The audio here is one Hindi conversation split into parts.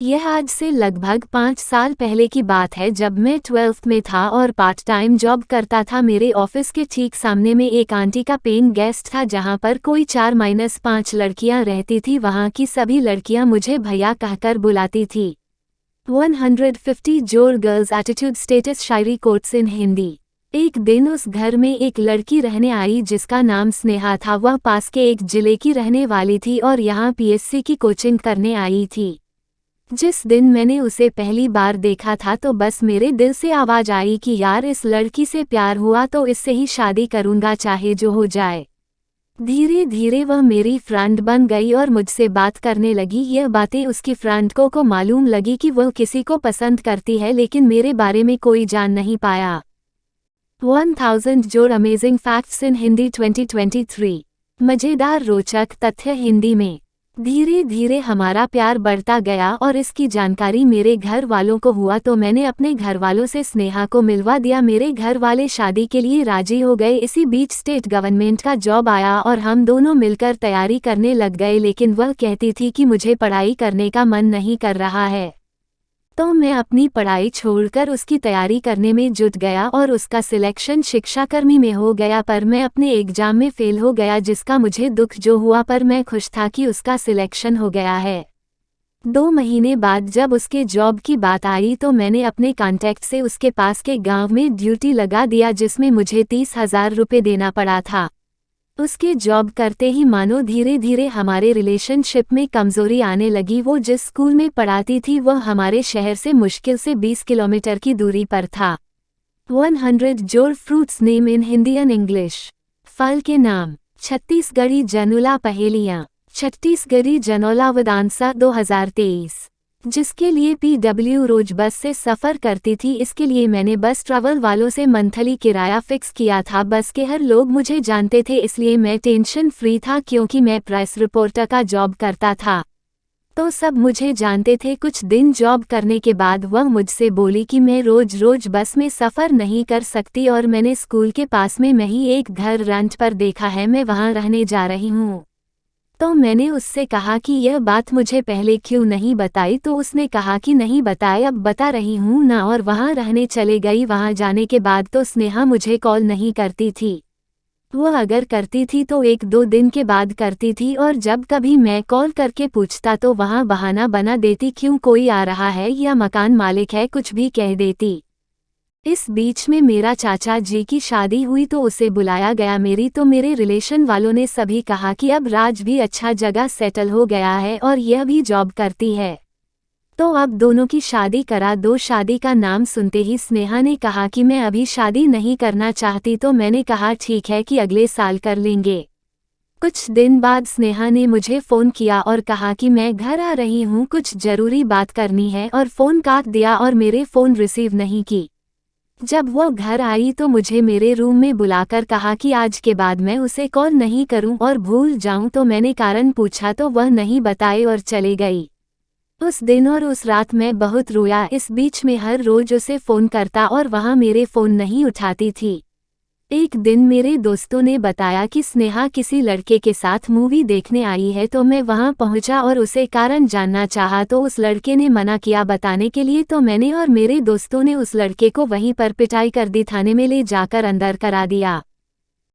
यह आज से लगभग 5 साल पहले की बात है जब मैं 12th में था और पार्ट टाइम जॉब करता था। मेरे ऑफिस के ठीक सामने में एक आंटी का पेइंग गेस्ट था जहां पर कोई 4-5 लड़कियां रहती थी। वहां की सभी लड़कियां मुझे भैया कहकर बुलाती थी। 150 जोर girls attitude status Shayari quotes in Hindi. एक दिन उस घर में एक लड़की रहने आई जिसका नाम स्नेहा था। वह पास के एक जिले की रहने वाली थी और यहाँ पीएससी की कोचिंग करने आई थी। जिस दिन मैंने उसे पहली बार देखा था तो बस मेरे दिल से आवाज आई कि यार इस लड़की से प्यार हुआ तो इससे ही शादी करूंगा चाहे जो हो जाए। धीरे धीरे वह मेरी फ्रेंड बन गई और मुझसे बात करने लगी। यह बातें उसकी फ्रेंड को मालूम लगी कि वह किसी को पसंद करती है, लेकिन मेरे बारे में कोई जान नहीं पाया। 1000 जोर अमेजिंग फैक्ट्स इन हिंदी 2023। मजेदार रोचक तथ्य हिंदी में। धीरे धीरे हमारा प्यार बढ़ता गया और इसकी जानकारी मेरे घर वालों को हुआ तो मैंने अपने घर वालों से स्नेहा को मिलवा दिया। मेरे घर वाले शादी के लिए राजी हो गए। इसी बीच स्टेट गवर्नमेंट का जॉब आया और हम दोनों मिलकर तैयारी करने लग गए, लेकिन वह कहती थी कि मुझे पढ़ाई करने का मन नहीं कर रहा है, तो मैं अपनी पढ़ाई छोड़कर उसकी तैयारी करने में जुट गया और उसका सिलेक्शन शिक्षाकर्मी में हो गया। पर मैं अपने एग्जाम में फेल हो गया, जिसका मुझे दुख जो हुआ, पर मैं खुश था कि उसका सिलेक्शन हो गया है। 2 महीने बाद जब उसके जॉब की बात आई तो मैंने अपने कॉन्टैक्ट से उसके पास के गांव में ड्यूटी लगा दिया, जिसमें मुझे 30,000 रुपये देना पड़ा था। उसके जॉब करते ही मानो धीरे धीरे हमारे रिलेशनशिप में कमजोरी आने लगी। वो जिस स्कूल में पढ़ाती थी वह हमारे शहर से मुश्किल से 20 किलोमीटर की दूरी पर था। 100 जोर fruits name in Hindi and English. फल के नाम। छत्तीसगढ़ी जनोला पहेलियाँ। छत्तीसगढ़ी जनोला विद आंसर 2023। जिसके लिए PW रोज बस से सफ़र करती थी। इसके लिए मैंने बस ट्रैवल वालों से मंथली किराया फिक्स किया था। बस के हर लोग मुझे जानते थे, इसलिए मैं टेंशन फ्री था क्योंकि मैं प्रेस रिपोर्टर का जॉब करता था, तो सब मुझे जानते थे। कुछ दिन जॉब करने के बाद वह मुझसे बोली कि मैं रोज रोज बस में सफ़र नहीं कर सकती और मैंने स्कूल के पास में ही एक घर रेंट पर देखा है, मैं वहाँ रहने जा रही हूँ। तो मैंने उससे कहा कि यह बात मुझे पहले क्यों नहीं बताई, तो उसने कहा कि नहीं बताए, अब बता रही हूँ ना, और वहाँ रहने चले गई। वहाँ जाने के बाद तो स्नेहा मुझे कॉल नहीं करती थी। वह अगर करती थी तो 1-2 दिन के बाद करती थी, और जब कभी मैं कॉल करके पूछता तो वहाँ बहाना बना देती, क्यों कोई आ रहा है या मकान मालिक है, कुछ भी कह देती। इस बीच में मेरा चाचा जी की शादी हुई तो उसे बुलाया गया। मेरे रिलेशन वालों ने सभी कहा कि अब राज भी अच्छा जगह सेटल हो गया है और यह भी जॉब करती है, तो अब दोनों की शादी करा दो। शादी का नाम सुनते ही स्नेहा ने कहा कि मैं अभी शादी नहीं करना चाहती, तो मैंने कहा ठीक है कि अगले साल कर लेंगे। कुछ दिन बाद स्नेहा ने मुझे फ़ोन किया और कहा कि मैं घर आ रही हूँ, कुछ ज़रूरी बात करनी है, और फ़ोन काट दिया और मेरे फ़ोन रिसीव नहीं की। जब वो घर आई तो मुझे मेरे रूम में बुलाकर कहा कि आज के बाद मैं उसे कॉल नहीं करूं और भूल जाऊं, तो मैंने कारण पूछा तो वह नहीं बताए और चले गई। उस दिन और उस रात मैं बहुत रोया। इस बीच में हर रोज उसे फ़ोन करता और वहाँ मेरे फ़ोन नहीं उठाती थी। एक दिन मेरे दोस्तों ने बताया कि स्नेहा किसी लड़के के साथ मूवी देखने आई है, तो मैं वहां पहुंचा और उसे कारण जानना चाहा, तो उस लड़के ने मना किया बताने के लिए। तो मैंने और मेरे दोस्तों ने उस लड़के को वहीं पर पिटाई कर दी, थाने में ले जाकर अंदर करा दिया।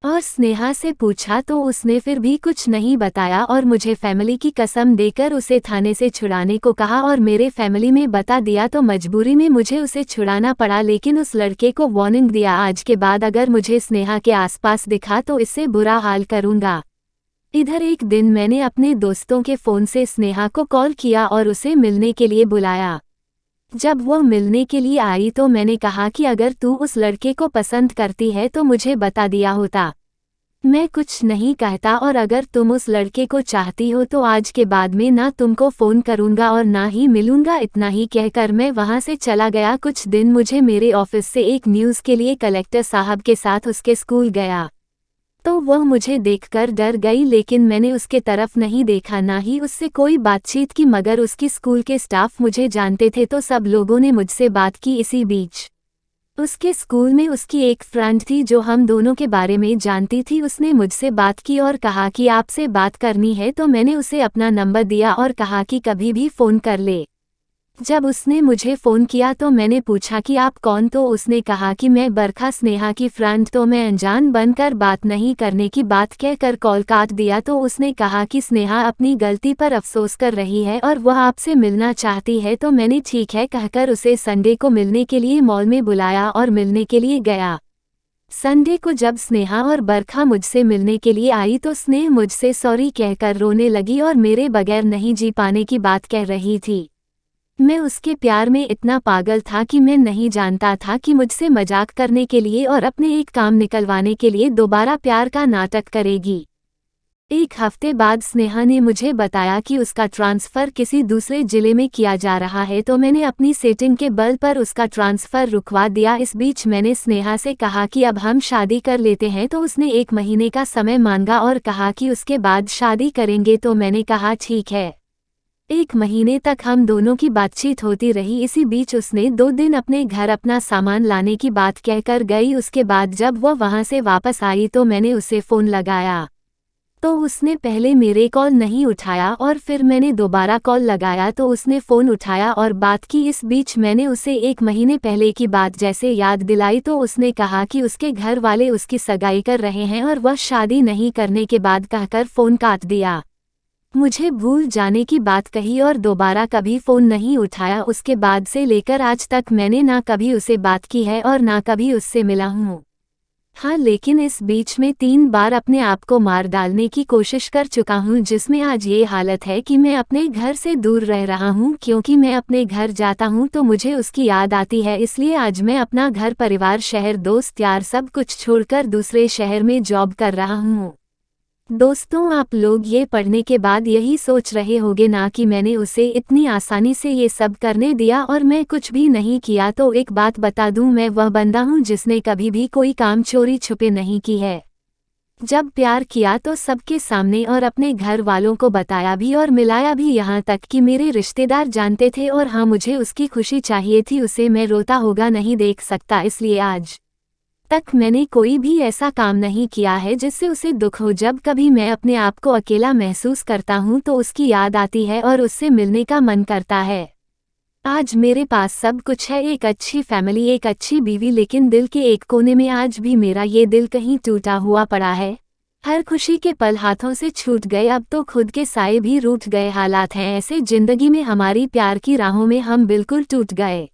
और स्नेहा से पूछा तो उसने फिर भी कुछ नहीं बताया और मुझे फैमिली की कसम देकर उसे थाने से छुड़ाने को कहा और मेरे फैमिली में बता दिया, तो मजबूरी में मुझे उसे छुड़ाना पड़ा। लेकिन उस लड़के को वार्निंग दिया, आज के बाद अगर मुझे स्नेहा के आसपास दिखा तो इससे बुरा हाल करूंगा। इधर एक दिन मैंने अपने दोस्तों के फ़ोन से स्नेहा को कॉल किया और उसे मिलने के लिए बुलाया। जब वो मिलने के लिए आई तो मैंने कहा कि अगर तू उस लड़के को पसंद करती है तो मुझे बता दिया होता, मैं कुछ नहीं कहता, और अगर तुम उस लड़के को चाहती हो तो आज के बाद में ना तुमको फ़ोन करूंगा और ना ही मिलूंगा। इतना ही कहकर मैं वहां से चला गया। कुछ दिन मुझे मेरे ऑफिस से एक न्यूज़ के लिए कलेक्टर साहब के साथ उसके स्कूल गया, तो वह मुझे देखकर डर गई, लेकिन मैंने उसके तरफ नहीं देखा, ना ही उससे कोई बातचीत की। मगर उसकी स्कूल के स्टाफ मुझे जानते थे तो सब लोगों ने मुझसे बात की। इसी बीच उसके स्कूल में उसकी एक फ्रेंड थी जो हम दोनों के बारे में जानती थी। उसने मुझसे बात की और कहा कि आपसे बात करनी है, तो मैंने उसे अपना नंबर दिया और कहा कि कभी भी फ़ोन कर ले। जब उसने मुझे फ़ोन किया तो मैंने पूछा कि आप कौन, तो उसने कहा कि मैं बरखा स्नेहा की फ्रेंड। तो मैं अनजान बनकर बात नहीं करने की बात कहकर कॉल काट दिया। तो उसने कहा कि स्नेहा अपनी गलती पर अफसोस कर रही है और वह आपसे मिलना चाहती है। तो मैंने ठीक है कहकर उसे संडे को मिलने के लिए मॉल में बुलाया और मिलने के लिए गया। संडे को जब स्नेहा और बरखा मुझसे मिलने के लिए आई तो स्नेह मुझसे सॉरी कहकर रोने लगी और मेरे बगैर नहीं जी पाने की बात कह रही थी। मैं उसके प्यार में इतना पागल था कि मैं नहीं जानता था कि मुझसे मजाक करने के लिए और अपने एक काम निकलवाने के लिए दोबारा प्यार का नाटक करेगी। एक हफ्ते बाद स्नेहा ने मुझे बताया कि उसका ट्रांसफ़र किसी दूसरे जिले में किया जा रहा है। तो मैंने अपनी सेटिंग के बल पर उसका ट्रांसफ़र रुकवा दिया। इस बीच मैंने स्नेहा से कहा कि अब हम शादी कर लेते हैं। तो उसने 1 महीने का समय मांगा और कहा कि उसके बाद शादी करेंगे। तो मैंने कहा ठीक है। 1 महीने तक हम दोनों की बातचीत होती रही। इसी बीच उसने 2 दिन अपने घर अपना सामान लाने की बात कहकर गई। उसके बाद जब वह वहां से वापस आई तो मैंने उसे फ़ोन लगाया तो उसने पहले मेरे कॉल नहीं उठाया और फिर मैंने दोबारा कॉल लगाया तो उसने फ़ोन उठाया और बात की। इस बीच मैंने उसे 1 महीने पहले की बात जैसे याद दिलाई तो उसने कहा कि उसके घर वाले उसकी सगाई कर रहे हैं और वह शादी नहीं करने के बाद कहकर फ़ोन काट दिया। मुझे भूल जाने की बात कही और दोबारा कभी फ़ोन नहीं उठाया। उसके बाद से लेकर आज तक मैंने ना कभी उसे बात की है और ना कभी उससे मिला हूँ। हाँ, लेकिन इस बीच में 3 बार अपने आप को मार डालने की कोशिश कर चुका हूँ, जिसमें आज ये हालत है कि मैं अपने घर से दूर रह रहा हूँ क्योंकि मैं अपने घर जाता हूँ तो मुझे उसकी याद आती है। इसलिए आज मैं अपना घर, परिवार, शहर, दोस्त यार सब कुछ छोड़कर दूसरे शहर में जॉब कर रहा हूँ। दोस्तों, आप लोग ये पढ़ने के बाद यही सोच रहे होंगे ना कि मैंने उसे इतनी आसानी से ये सब करने दिया और मैं कुछ भी नहीं किया। तो एक बात बता दूं, मैं वह बंदा हूं जिसने कभी भी कोई काम चोरी छुपे नहीं की है। जब प्यार किया तो सबके सामने और अपने घर वालों को बताया भी और मिलाया भी, यहाँ तक कि मेरे रिश्तेदार जानते थे। और हाँ, मुझे उसकी खुशी चाहिए थी, उसे मैं रोता होगा नहीं देख सकता। इसलिए आज तक मैंने कोई भी ऐसा काम नहीं किया है जिससे उसे दुख हो। जब कभी मैं अपने आप को अकेला महसूस करता हूँ तो उसकी याद आती है और उससे मिलने का मन करता है। आज मेरे पास सब कुछ है, एक अच्छी फैमिली, एक अच्छी बीवी, लेकिन दिल के एक कोने में आज भी मेरा ये दिल कहीं टूटा हुआ पड़ा है। हर खुशी के पल हाथों से छूट गए, अब तो खुद के साए भी रूठ गए। हालात हैं ऐसे जिंदगी में, हमारी प्यार की राहों में हम बिल्कुल टूट गए।